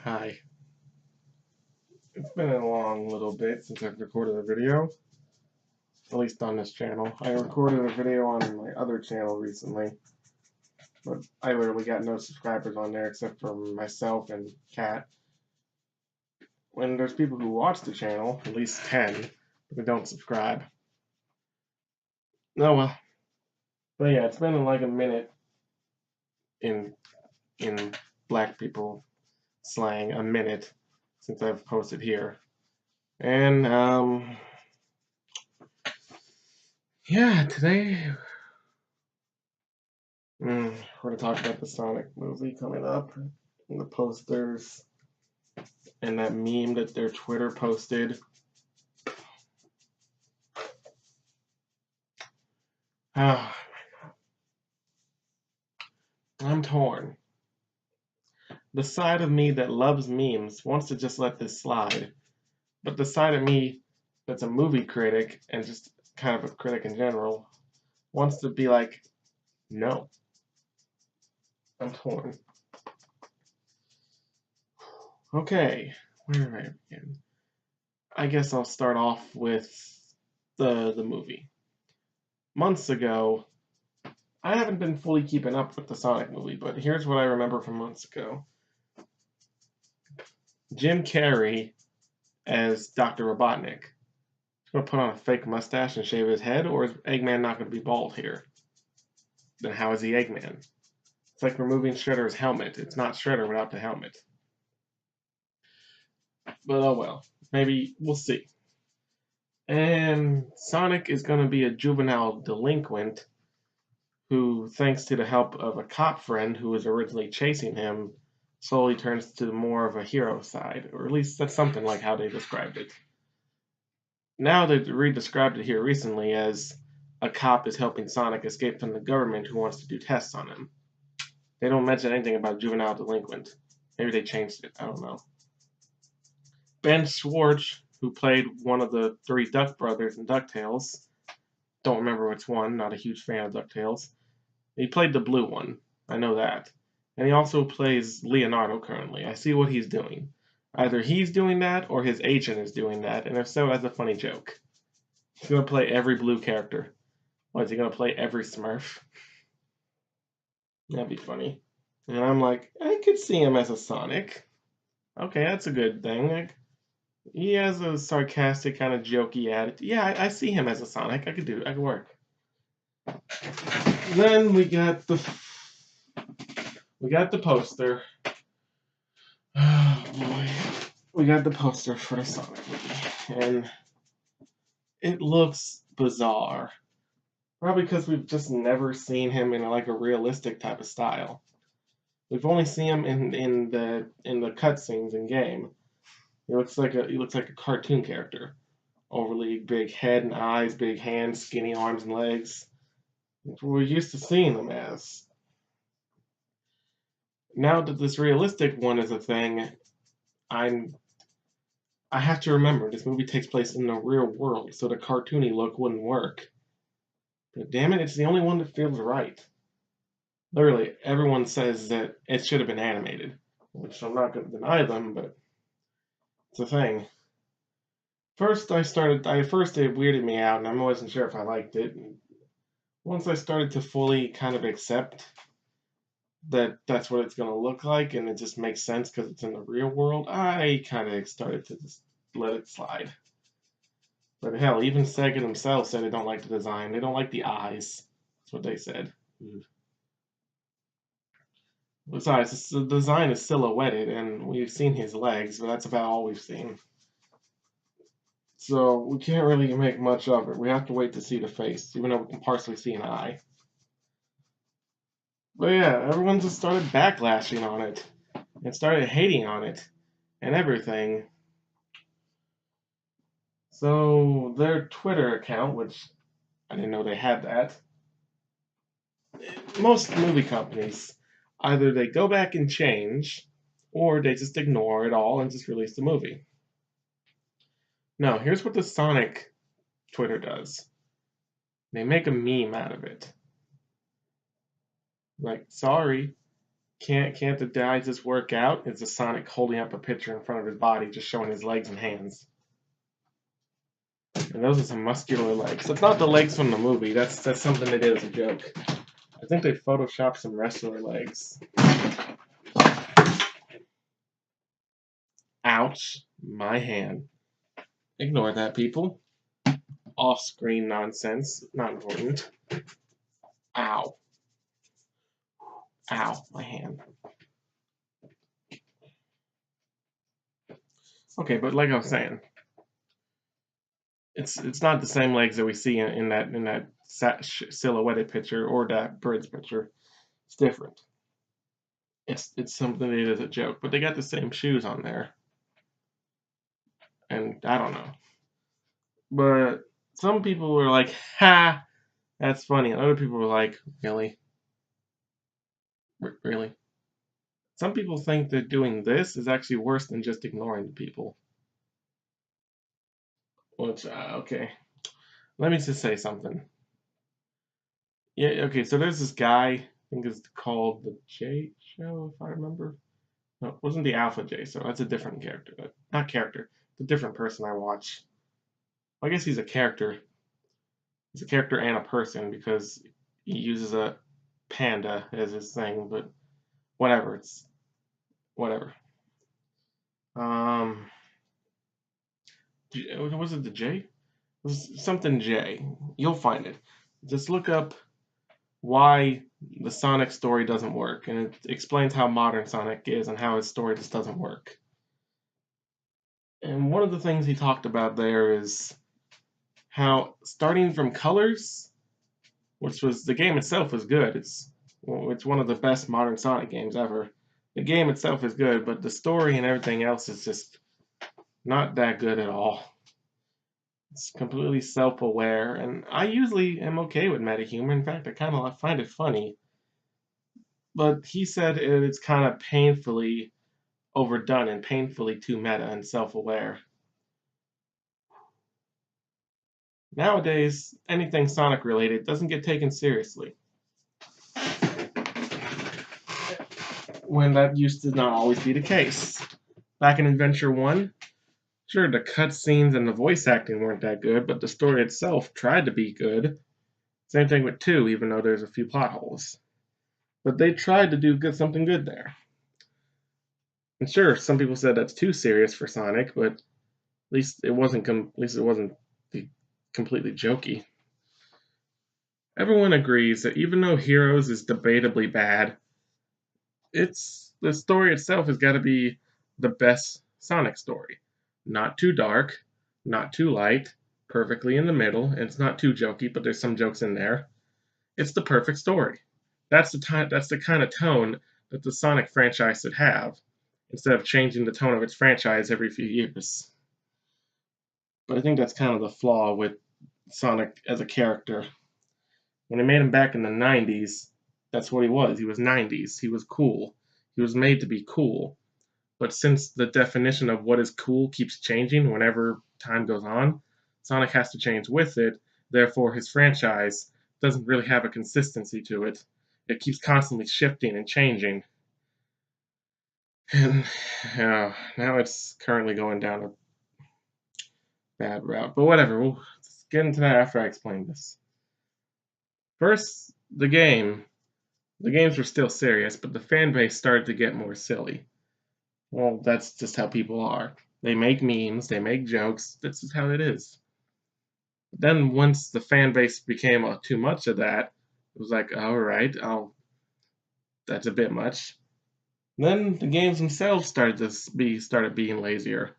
Hi. It's been a long little bit since I've recorded a video, at least on this channel. I recorded a video on my other channel recently, but I literally got no subscribers on there except for myself and Kat. When there's people who watch the channel, at least 10, but don't subscribe. Oh well. But yeah, it's been like a minute in black people slang, a minute since I've posted here. And yeah, today we're going to talk about the Sonic movie coming up, and the posters, and that meme that their Twitter posted. Oh, I'm torn. The side of me that loves memes wants to just let this slide, but the side of me that's a movie critic and just kind of a critic in general wants to be like, no. I'm torn. Okay, where do I begin? I guess I'll start off with the movie. Months ago, I haven't been fully keeping up with the Sonic movie, but here's what I remember from months ago. Jim Carrey as Dr. Robotnik. He's going to put on a fake mustache and shave his head, or is Eggman not going to be bald here? Then how is he Eggman? It's like removing Shredder's helmet. It's not Shredder without the helmet. But oh well. Maybe we'll see. And Sonic is going to be a juvenile delinquent who, thanks to the help of a cop friend who was originally chasing him, slowly turns to more of a hero side, or at least that's something like how they described it. Now they've re-described it here recently as a cop is helping Sonic escape from the government who wants to do tests on him. They don't mention anything about juvenile delinquent. Maybe they changed it, I don't know. Ben Schwartz, who played one of the three Duck brothers in DuckTales, don't remember which one, not a huge fan of DuckTales. He played the blue one, I know that. And he also plays Leonardo currently. I see what he's doing. Either he's doing that or his agent is doing that, and if so, that's a funny joke. He's going to play every blue character. What, is he going to play every Smurf? That'd be funny. And I'm like, I could see him as a Sonic. Okay, that's a good thing. Like, he has a sarcastic, kind of jokey attitude. Yeah, I see him as a Sonic. I could work. Then we got the poster. Oh boy. We got the poster for the Sonic movie. And it looks bizarre. Probably because we've just never seen him in like a realistic type of style. We've only seen him in the cutscenes in game. He looks like a cartoon character. Overly big head and eyes, big hands, skinny arms and legs. That's what we're used to seeing him as. Now that this realistic one is a thing, I have to remember this movie takes place in the real world, so the cartoony look wouldn't work. But damn it, it's the only one that feels right. Literally, everyone says that it should have been animated, which I'm not going to deny them, but it's a thing. First it weirded me out, and I wasn't sure if I liked it. And once I started to fully kind of accept that that's what it's going to look like, and it just makes sense because it's in the real world, I kind of started to just let it slide. But hell, even Sega themselves said they don't like the design. They don't like the eyes. That's what they said. Besides, the design is silhouetted, and we've seen his legs, but that's about all we've seen. So we can't really make much of it. We have to wait to see the face, even though we can partially see an eye. But yeah, everyone just started backlashing on it, and started hating on it, and everything. So their Twitter account, which I didn't know they had that, most movie companies, either they go back and change, or they just ignore it all and just release the movie. No, here's what the Sonic Twitter does. They make a meme out of it. Like, sorry, Can't the guy just work out? It's a Sonic holding up a picture in front of his body, just showing his legs and hands. And those are some muscular legs. That's not the legs from the movie. That's something they did as a joke. I think they photoshopped some wrestler legs. Ouch, my hand. Ignore that, people. Off-screen nonsense. Not important. Ow. Ow, my hand. Okay, but like I was saying, it's not the same legs that we see in that silhouetted picture or that bird's picture. It's different. It's something they did as a joke, but they got the same shoes on there, and I don't know. But some people were like, "Ha, that's funny," and other people were like, "Really, really." Some people think that doing this is actually worse than just ignoring the people. Which, okay, let me just say something. Yeah, okay, so there's this guy, I think it's called the J Show, if I remember. No, it wasn't the Alpha J, so that's a different character. Not character, it's a different person I watch. I guess he's a character. He's a character and a person because he uses a panda as his thing, but whatever, it's whatever. Um, was it the J? It was something J. You'll find it. Just look up why the Sonic story doesn't work, and it explains how modern Sonic is and how his story just doesn't work. And one of the things he talked about there is how starting from Colors, which was the game itself was good. It's one of the best modern Sonic games ever. The game itself is good, but the story and everything else is just not that good at all. It's completely self-aware, and I usually am okay with meta humor. In fact, I kind of find it funny. But he said it's kind of painfully overdone and painfully too meta and self-aware. Nowadays, anything Sonic related doesn't get taken seriously. When that used to not always be the case. Back in Adventure 1, sure, the cutscenes and the voice acting weren't that good, but the story itself tried to be good. Same thing with 2, even though there's a few plot holes. But they tried to do something good there. And sure, some people said that's too serious for Sonic, but at least it wasn't completely jokey. Everyone agrees that even though Heroes is debatably bad, the story itself has got to be the best Sonic story. Not too dark, not too light, perfectly in the middle, and it's not too jokey, but there's some jokes in there. It's the perfect story. That's the kind of tone that the Sonic franchise should have, instead of changing the tone of its franchise every few years. But I think that's kind of the flaw with Sonic as a character. When they made him back in the 90s, that's what he was. He was 90s. He was cool. He was made to be cool. But since the definition of what is cool keeps changing whenever time goes on, Sonic has to change with it. Therefore, his franchise doesn't really have a consistency to it. It keeps constantly shifting and changing. And now it's currently going down a bad route. But whatever, we'll get into that after I explain this. First, the games were still serious, but the fan base started to get more silly. Well, that's just how people are. They make memes, they make jokes, that's just how it is. But then once the fan base became too much of that, it was like, alright, that's a bit much. Then the games themselves started being lazier.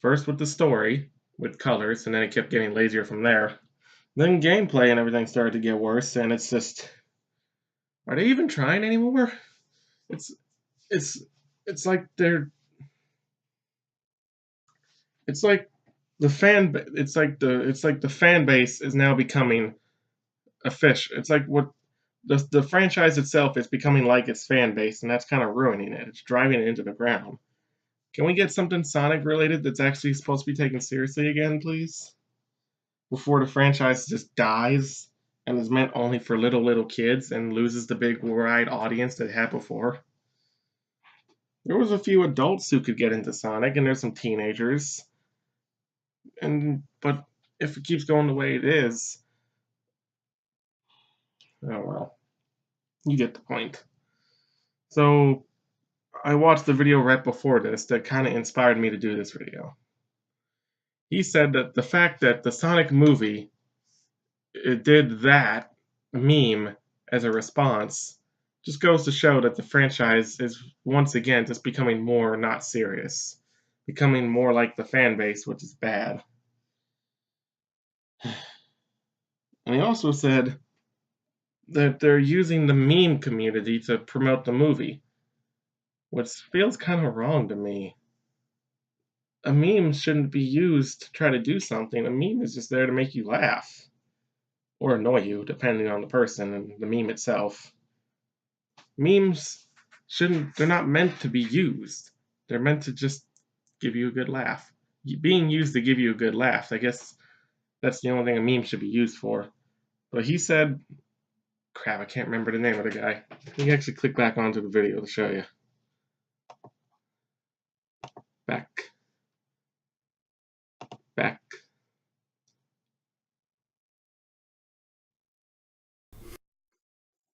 First with the story, with Colors, and then it kept getting lazier from there. Then gameplay and everything started to get worse, and it's just, are they even trying anymore? It's it's it's like it's like the fan base is now becoming a fish. It's like what the franchise itself is becoming like its fan base, and that's kind of ruining it. It's driving it into the ground. Can we get something Sonic related that's actually supposed to be taken seriously again, please? Before the franchise just dies and is meant only for little kids and loses the big wide audience that it had before. There was a few adults who could get into Sonic, and there's some teenagers. But if it keeps going the way it is, oh well, you get the point. So I watched the video right before this that kind of inspired me to do this video. He said that the fact that the Sonic movie it did that meme as a response just goes to show that the franchise is once again just becoming more not serious, becoming more like the fan base, which is bad. And he also said that they're using the meme community to promote the movie, which feels kind of wrong to me. A meme shouldn't be used to try to do something. A meme is just there to make you laugh or annoy you, depending on the person and the meme itself. Memes they're not meant to be used. They're meant to just give you a good laugh. Being used to give you a good laugh, I guess that's the only thing a meme should be used for. But he said, crap, I can't remember the name of the guy. You can actually click back onto the video to show you. Back.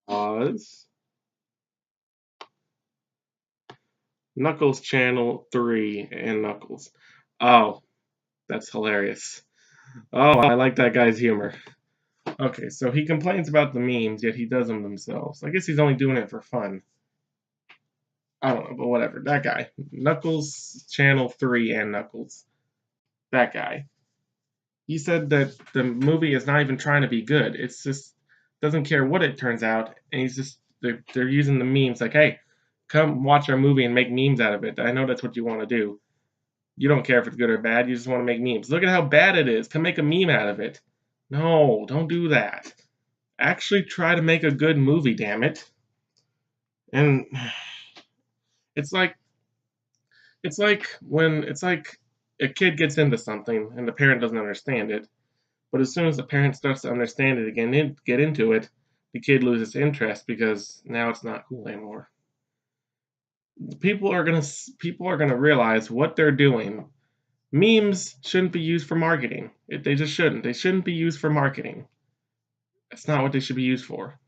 Pause. Knuckles Channel 3 and Knuckles. Oh, that's hilarious. Oh, I like that guy's humor. Okay, so he complains about the memes, yet he does them themselves. I guess he's only doing it for fun. I don't know, but whatever. That guy. Knuckles Channel 3 and Knuckles. That guy. He said that the movie is not even trying to be good. It's just doesn't care what it turns out, and they're using the memes like, hey, come watch our movie and make memes out of it. I know that's what you want to do. You don't care if it's good or bad. You just want to make memes. Look at how bad it is. Come make a meme out of it. No, don't do that. Actually try to make a good movie, damn it. And it's like it's like a kid gets into something and the parent doesn't understand it. But as soon as the parent starts to understand it again and get into it, the kid loses interest because now it's not cool anymore. People are gonna realize what they're doing. Memes shouldn't be used for marketing. They just shouldn't. They shouldn't be used for marketing. That's not what they should be used for.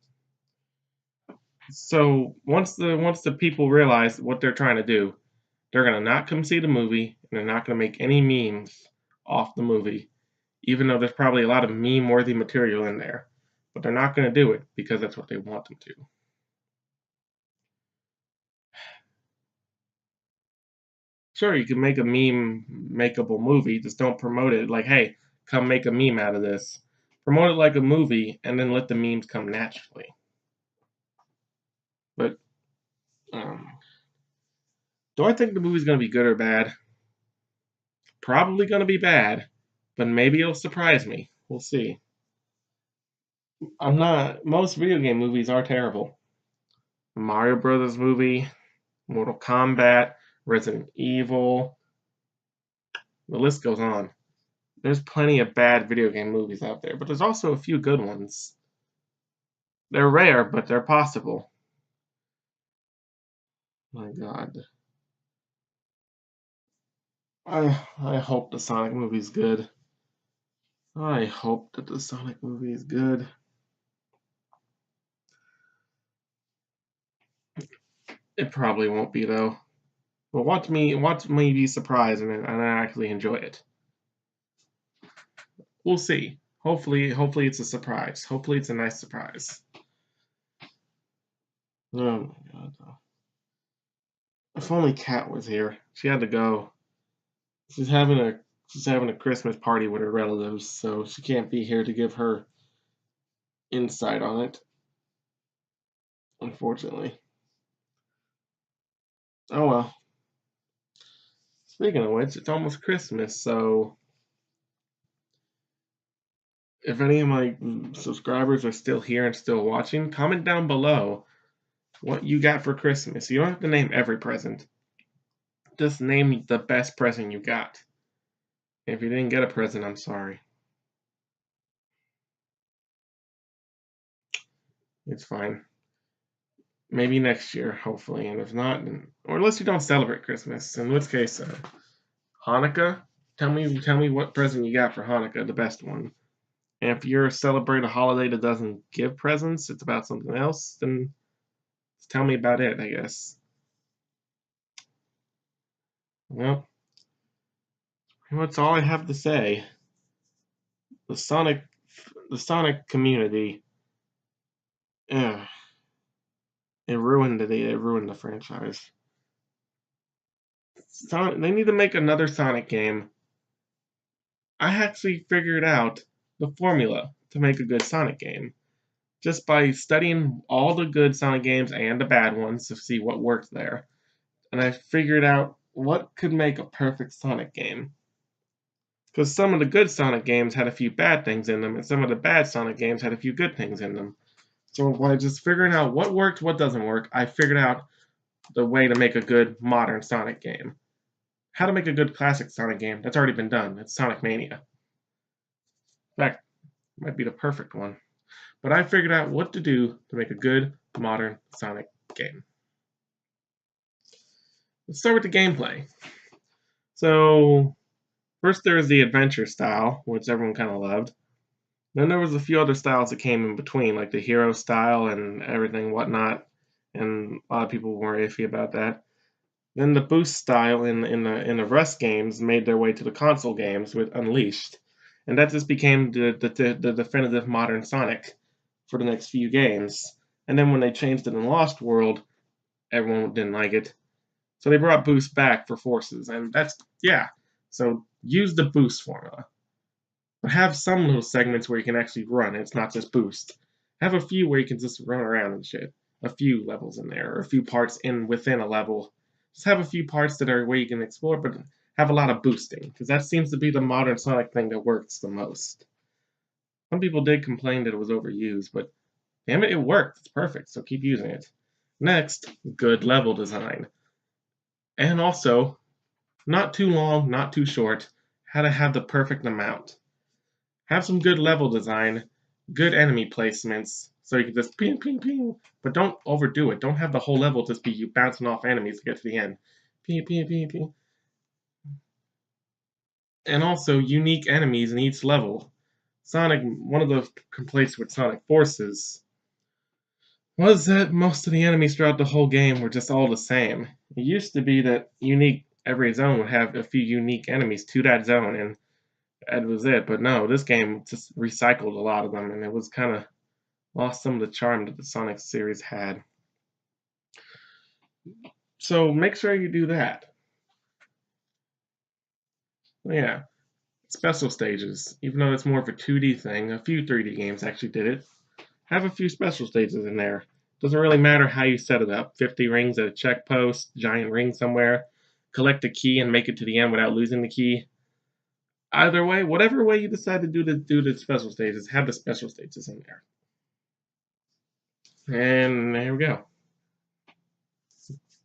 So once the people realize what they're trying to do, they're gonna not come see the movie and they're not gonna make any memes off the movie, even though there's probably a lot of meme-worthy material in there. But they're not gonna do it because that's what they want them to. Sure, you can make a meme makeable movie, just don't promote it like, hey, come make a meme out of this. Promote it like a movie and then let the memes come naturally. But do I think the movie's gonna be good or bad? Probably gonna be bad, but maybe it'll surprise me. We'll see. I'm not most video game movies are terrible. Mario Brothers movie, Mortal Kombat, Resident Evil, the list goes on. There's plenty of bad video game movies out there, but there's also a few good ones. They're rare, but they're possible. My God. I hope the Sonic movie's good. I hope that the Sonic movie is good. It probably won't be though. But watch me be surprised and I actually enjoy it. We'll see. Hopefully it's a surprise. Hopefully it's a nice surprise. Oh my God. If only Kat was here. She had to go. She's having a Christmas party with her relatives, so she can't be here to give her insight on it. Unfortunately. Oh well. Speaking of which, it's almost Christmas, so if any of my subscribers are still here and still watching, comment down below what you got for Christmas. You don't have to name every present. Just name the best present you got. If you didn't get a present, I'm sorry. It's fine. Maybe next year, hopefully, and if not, or unless you don't celebrate Christmas, in which case, Hanukkah. Tell me what present you got for Hanukkah, the best one. And if you're celebrating a holiday that doesn't give presents, it's about something else, then tell me about it, I guess. Well, that's all I have to say. The Sonic, the Sonic community, eh, it ruined the franchise. They need to make another Sonic game. I actually figured out the formula to make a good Sonic game just by studying all the good Sonic games and the bad ones to see what worked there. And I figured out what could make a perfect Sonic game. Because some of the good Sonic games had a few bad things in them, and some of the bad Sonic games had a few good things in them. So by just figuring out what worked, what doesn't work, I figured out the way to make a good modern Sonic game. How to make a good classic Sonic game, that's already been done. It's Sonic Mania. In fact, it might be the perfect one. But I figured out what to do to make a good modern Sonic game. Let's start with the gameplay. So, first there was the adventure style, which everyone kind of loved. Then there was a few other styles that came in between, like the hero style and everything whatnot, and a lot of people were iffy about that. Then the boost style in the Rust games made their way to the console games with Unleashed, and that just became the definitive modern Sonic for the next few games. And then when they changed it in Lost World, everyone didn't like it, so they brought boost back for forces, and that's yeah. So use the boost formula. But have some little segments where you can actually run. It's not just boost. Have a few where you can just run around and shit. A few levels in there, or a few parts within a level. Just have a few parts that are where you can explore, but have a lot of boosting, because that seems to be the modern Sonic thing that works the most. Some people did complain that it was overused, but damn it, it worked. It's perfect, so keep using it. Next, good level design. And also, not too long, not too short. How to have the perfect amount. Have some good level design, good enemy placements, so you can just ping, ping, ping, but don't overdo it. Don't have the whole level just be you bouncing off enemies to get to the end. Ping, ping, ping, ping. And also unique enemies in each level. One of the complaints with Sonic Forces was that most of the enemies throughout the whole game were just all the same. It used to be that every zone would have a few unique enemies to that zone, and that was it. But no, this game just recycled a lot of them, and it was kind of lost some of the charm that the Sonic series had. So make sure you do that. Yeah, special stages. Even though it's more of a 2D thing, a few 3D games actually did it. Have a few special stages in there. Doesn't really matter how you set it up. 50 rings at a check post, giant ring somewhere, collect a key and make it to the end without losing the key. Either way, whatever way you decide to do the special stages, have the special stages in there. And there we go.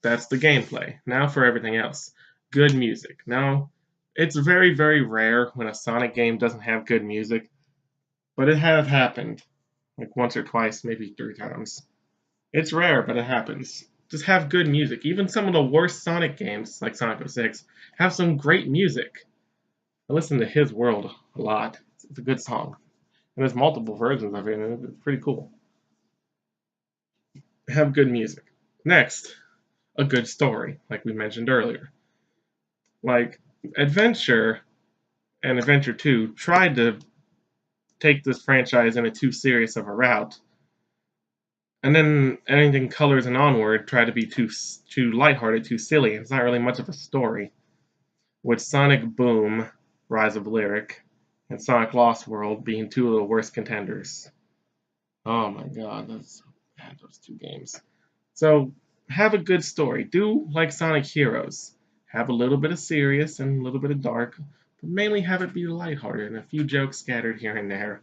That's the gameplay. Now for everything else. Good music. Now, it's very, very rare when a Sonic game doesn't have good music, but it has happened. Like once or twice, maybe 3 times. It's rare, but it happens. Just have good music. Even some of the worst Sonic games, like Sonic 06, have some great music. I listen to His World a lot. It's a good song. And there's multiple versions of it, and it's pretty cool. Have good music. Next, a good story, like we mentioned earlier. Like, Adventure and Adventure 2 tried to take this franchise in a too serious of a route, and then anything Colors and Onward tried to be too lighthearted, too silly. It's not really much of a story. With Sonic Boom, Rise of Lyric, and Sonic Lost World being two of the worst contenders. Oh my god, that's so bad, those two games. So, have a good story. Do like Sonic Heroes. Have a little bit of serious and a little bit of dark, but mainly have it be lighthearted and a few jokes scattered here and there.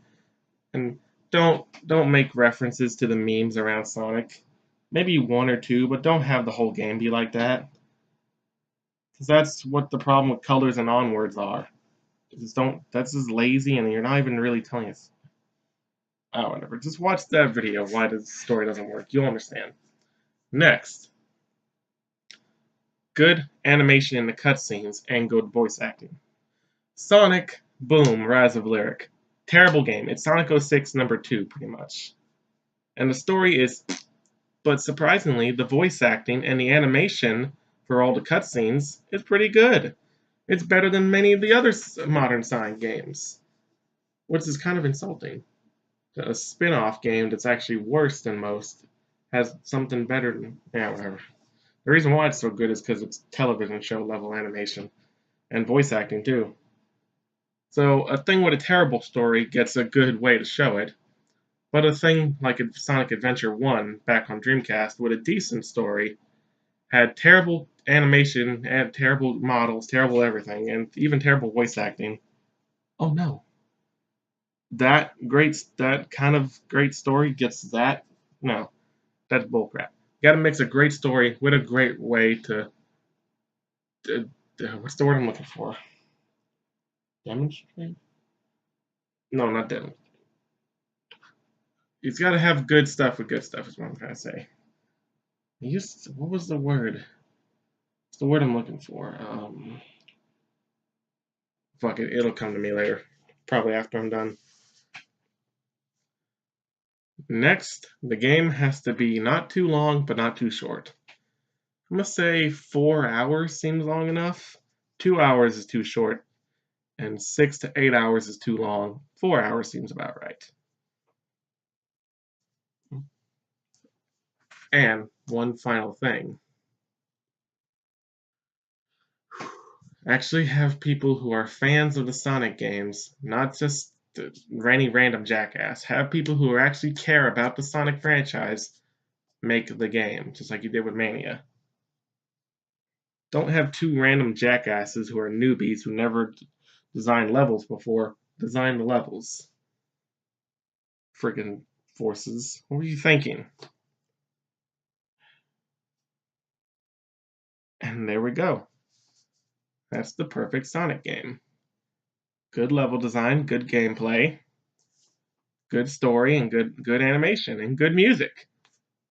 And don't make references to the memes around Sonic. Maybe one or two, but don't have the whole game be like that. Because that's what the problem with Colors and Onwards are. Just don't. That's just lazy, and you're not even really telling us. Oh, whatever. Just watch that video. Why the story doesn't work? You'll understand. Next, good animation in the cutscenes and good voice acting. Sonic Boom Rise of Lyric. Terrible game. It's Sonic 06 number 2, pretty much. And the story is, but surprisingly, the voice acting and the animation for all the cutscenes is pretty good. It's better than many of the other modern Sonic games, which is kind of insulting. A spin-off game that's actually worse than most has something better than, yeah, whatever. The reason why it's so good is because it's television show level animation and voice acting too. So a thing with a terrible story gets a good way to show it, but a thing like Sonic Adventure 1 back on Dreamcast with a decent story had terrible animation and terrible models, terrible everything, and even terrible voice acting. Oh no. That kind of great story gets that? No, that's bullcrap. You gotta mix a great story with a great way to what's the word I'm looking for? Demonstrate? No, not demonstrate. It's gotta have good stuff with good stuff is what I'm trying to say. What was the word? It's the word I'm looking for. Fuck it, it'll come to me later. Probably after I'm done. Next, the game has to be not too long, but not too short. I'm gonna say 4 hours seems long enough. 2 hours is too short, and 6 to 8 hours is too long. 4 hours seems about right. And one final thing. Actually have people who are fans of the Sonic games, not just any random jackass. Have people who actually care about the Sonic franchise make the game, just like you did with Mania. Don't have two random jackasses who are newbies who never designed levels before design the levels. Friggin' forces. What were you thinking? And there we go. That's the perfect Sonic game. Good level design, good gameplay, good story, and good animation, and good music.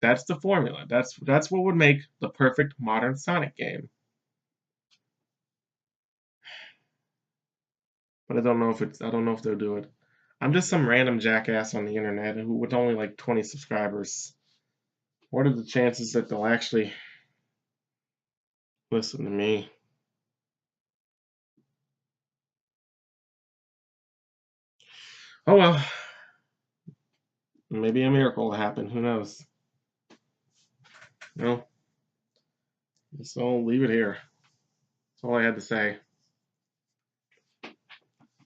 That's the formula. That's what would make the perfect modern Sonic game. But I don't know if they'll do it. I'm just some random jackass on the internet who with only like 20 subscribers. What are the chances that they'll actually listen to me? Oh well. Maybe a miracle will happen. Who knows? No. So I'll leave it here. That's all I had to say.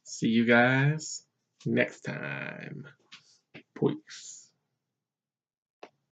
See you guys next time. Peace.